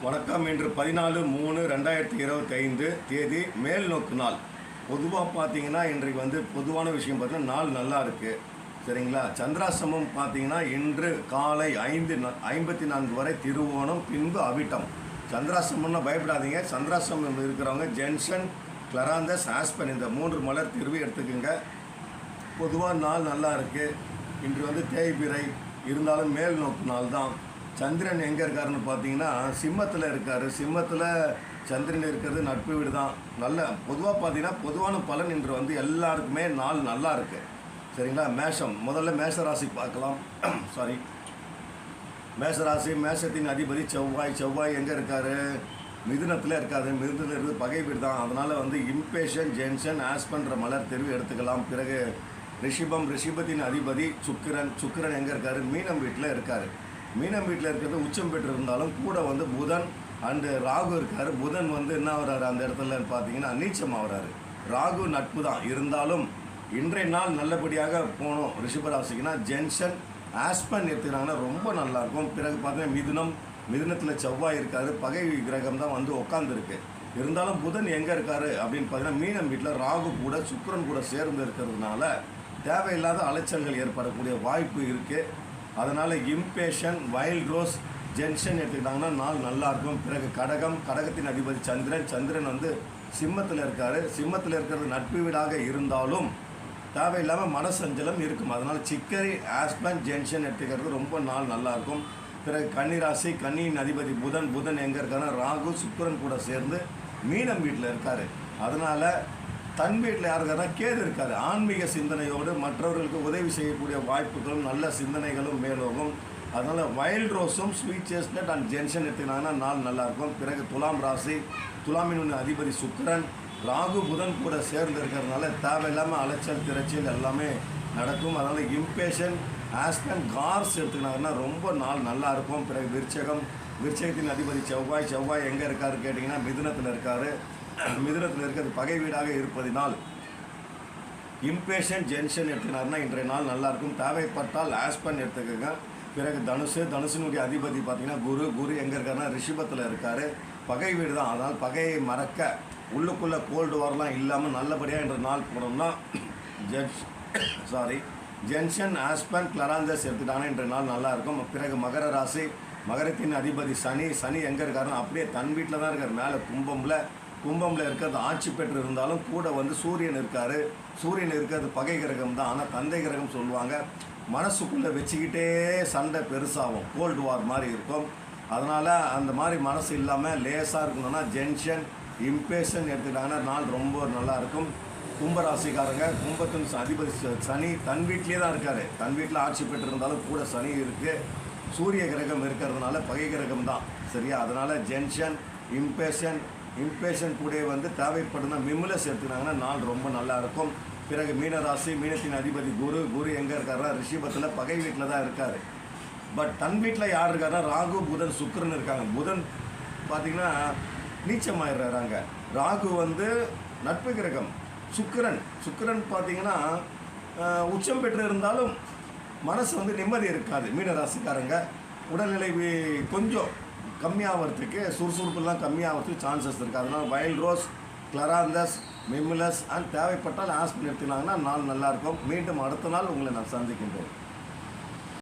வணக்கம். இன்று 14/3/2025 தேதி மேல் நோக்கு நாள். பொதுவாக பார்த்தீங்கன்னா இன்றைக்கு பொதுவான விஷயம் பார்த்தீங்கன்னா நாள் நல்லா இருக்குது, சரிங்களா. சந்திராசிரமம் பார்த்தீங்கன்னா இன்று காலை 5:54 வரை திருவோணம், பின்பு அவிட்டம். சந்திராசிரமம்னா பயப்படாதீங்க. சந்திராசிரமம் இருக்கிறவங்க ஜென்ஷன், கிளராந்தஸ், ஆஸ்பன் இந்த 3 மலர் தீர்வு எடுத்துக்கோங்க. பொதுவாக நாள் நல்லா இருக்குது. இன்று தேய்பிறை இருந்தாலும் மேல் நோக்கு நாள் தான். சந்திரன் எங்கே இருக்காருன்னு பார்த்தீங்கன்னா சிம்மத்தில் இருக்கார். சிம்மத்தில் சந்திரன் இருக்கிறது நட்பு வீடு தான். நல்ல பொதுவாக பார்த்தீங்கன்னா பொதுவான பலன் இன்று எல்லாருக்குமே நாள் நல்லா இருக்குது, சரிங்களா. மேஷம், முதல்ல மேஷராசி பார்க்கலாம். சாரி, மேஷராசி. மேஷத்தின் அதிபதி செவ்வாய். செவ்வாய் எங்கே இருக்கார்? மிதுனத்தில் இருக்காது. மிதுனத்தில் இருக்கிறது பகை வீடு தான். அதனால் இம்பேஷன், ஜென்ஷன், ஆஸ்பன்ற மலர் தெரிவு எடுத்துக்கலாம். பிறகு ரிஷிபம். ரிஷிபத்தின் அதிபதி சுக்கிரன். சுக்கிரன் எங்கே இருக்கார்? மீனம் வீட்டில் இருக்கார். மீனம் வீட்டில் இருக்கிறது உச்சம் பெற்று இருந்தாலும் கூட புதன் அண்டு ராகு இருக்கார். புதன் என்ன வர்றாரு அந்த இடத்துல பார்த்தீங்கன்னா நீச்சம் ஆகிறாரு. ராகு நட்பு தான் இருந்தாலும் இன்றைய நாள் நல்லபடியாக போகணும். ரிஷபராசிக்குன்னா ஜென்ஷன், ஆஸ்பன் எடுத்துக்கிறாங்கன்னா ரொம்ப நல்லாயிருக்கும். பிறகு பார்த்தீங்கன்னா மிதுனத்தில் செவ்வாய் இருக்கார். பகை கிரகம் தான் உட்காந்துருக்கு. இருந்தாலும் புதன் எங்கே இருக்கார் அப்படின்னு பார்த்தீங்கன்னா மீனம் வீட்டில் ராகு கூட சுக்கிரன் கூட சேர்ந்து இருக்கிறதுனால தேவையில்லாத அலைச்சல்கள் ஏற்படக்கூடிய வாய்ப்பு இருக்குது. அதனால் இம்பேஷன், வைல்ட் ரோஸ், ஜென்ஷன் எடுத்துக்கிட்டாங்கன்னா நாள் நல்லாயிருக்கும். பிறகு கடகம். கடகத்தின் அதிபதி சந்திரன். சந்திரன் சிம்மத்தில் இருக்கார். சிம்மத்தில் இருக்கிறது நட்பு வீடாக இருந்தாலும் தேவையில்லாமல் மனசஞ்சலம் இருக்கும். அதனால் சிக்கரி, ஆஸ்பன், ஜென்ஷன் எடுத்துக்கிறது ரொம்ப நாள் நல்லாயிருக்கும். பிறகு கன்னிராசி. கன்னியின் அதிபதி புதன். புதன் எங்கே இருக்காருன்னா ராகு சுக்கிரன் கூட சேர்ந்து மீனம் வீட்டில் இருக்கார். அதனால் தன் வீட்டில் யார் இருக்காருன்னா கேது இருக்கார். ஆன்மீக சிந்தனையோடு மற்றவர்களுக்கு உதவி செய்யக்கூடிய வாய்ப்புகளும் நல்ல சிந்தனைகளும் மேலோகும். அதனால் வைல்ட் ரோஸும், ஸ்வீட் சேஸ்னட் அண்ட் ஜென்ஷன் எடுத்துக்கினாங்கன்னா நாள் நல்லாயிருக்கும். பிறகு துலாம் ராசி. துலாமின் அதிபதி சுக்கிரன். ராகு புதன் கூட சேர்ந்து இருக்கிறதுனால தேவையில்லாமல் அலைச்சல், திரைச்சல் எல்லாமே நடக்கும். அதனால் இம்பேஷன், ஆஸ்பன், கார்ஸ் எடுத்துக்கினாங்கன்னா ரொம்ப நாள் நல்லாயிருக்கும். பிறகு விருச்சகம். விருச்சகத்தின் அதிபதி செவ்வாய். செவ்வாய் எங்கே இருக்காரு கேட்டிங்கன்னா மிதுனத்தில் இருக்கார். மிதுனத்தில் இருக்கிறது பகை வீடாக இருப்பதினால் இம்பேஷன், ஜென்ஷன் எடுத்துக்கினார்னா இன்றைய நாள் நல்லாயிருக்கும். தேவைப்பட்டால் ஆஸ்பன் எடுத்துக்கோங்க. பிறகு தனுசு. தனுசினுடைய அதிபதி பார்த்திங்கன்னா குரு. குரு எங்கே இருக்காருன்னா ரிஷபத்தில் இருக்கார். பகை வீடு தான். அதனால் பகையை மறக்க உள்ளுக்குள்ளே கோல்டு வார்லாம் இல்லாமல் நல்லபடியாக இன்று நாள் போனோம்னா ஜென்ஷன், ஆஸ்பன், கிளராந்தஸ் எடுத்துட்டாங்கன்னா இன்றைய நாள் நல்லாயிருக்கும். பிறகு மகர ராசி. மகரத்தின் அதிபதி சனி. சனி எங்கே இருக்காருன்னா அப்படியே தன் வீட்டில் தான் இருக்கார். மேலே கும்பமில் இருக்கிறது ஆட்சி பெற்று இருந்தாலும் கூட சூரியன் இருக்கார். சூரியன் இருக்கிறது பகை கிரகம் தான். ஆனால் தந்தை கிரகம் சொல்லுவாங்க. மனசுக்குள்ளே வச்சுக்கிட்டே சண்டை பெருசாகும், கோல்டு வார் மாதிரி இருக்கும். அதனால் அந்த மாதிரி மனசு இல்லாமல் லேசாக இருக்கணும்னா ஜென்ஷன், இம்பேஷன் எடுத்துக்கிட்டாங்கன்னா நாள் ரொம்ப நல்லாயிருக்கும். கும்பராசிக்காரங்க. கும்பத்தின் அதிபதி சனி தன் வீட்லேயே தான் இருக்கார். தன் வீட்டில் ஆட்சி பெற்று இருந்தாலும் கூட சனி இருக்குது. சூரிய கிரகம் இருக்கிறதுனால பகை கிரகம் தான், சரியா. அதனால் ஜென்ஷன், இம்பேஷன் கூட தேவைப்படுனா மிம்லஸ் எடுத்துக்கினாங்கன்னா நாள் ரொம்ப நல்லாயிருக்கும். பிறகு மீனராசி. மீனத்தின் அதிபதி குரு. குரு எங்கே இருக்காருன்னா ரிஷபத்தில் பகை வீட்டில் தான் இருக்கார். பட் தன் வீட்டில் யார் இருக்காருன்னா ராகு, புதன், சுக்கிரன் இருக்காங்க. புதன் பார்த்திங்கன்னா நீச்சமாயிடுறாங்க. ராகு நட்பு கிரகம். சுக்கிரன் பார்த்திங்கன்னா உச்சம் பெற்று இருந்தாலும் மனசு நிம்மதி இருக்காது. மீனராசிக்காரங்க உடல்நிலை கொஞ்சம் கம்மியாகிறதுக்கு, சுறுசுறுப்புலாம் கம்மியாகிறதுக்கு சான்சஸ் இருக்குது. அதனால் வைல்ட் ரோஸ், கிளராந்தஸ், மிம்லஸ் அண்ட் தேவைப்பட்டால் ஆஸ்பின் எடுத்துனாங்கன்னா நாள் நல்லாயிருக்கும். மீண்டும் அடுத்த நாள் உங்களை நான் சந்திக்கின்றேன்.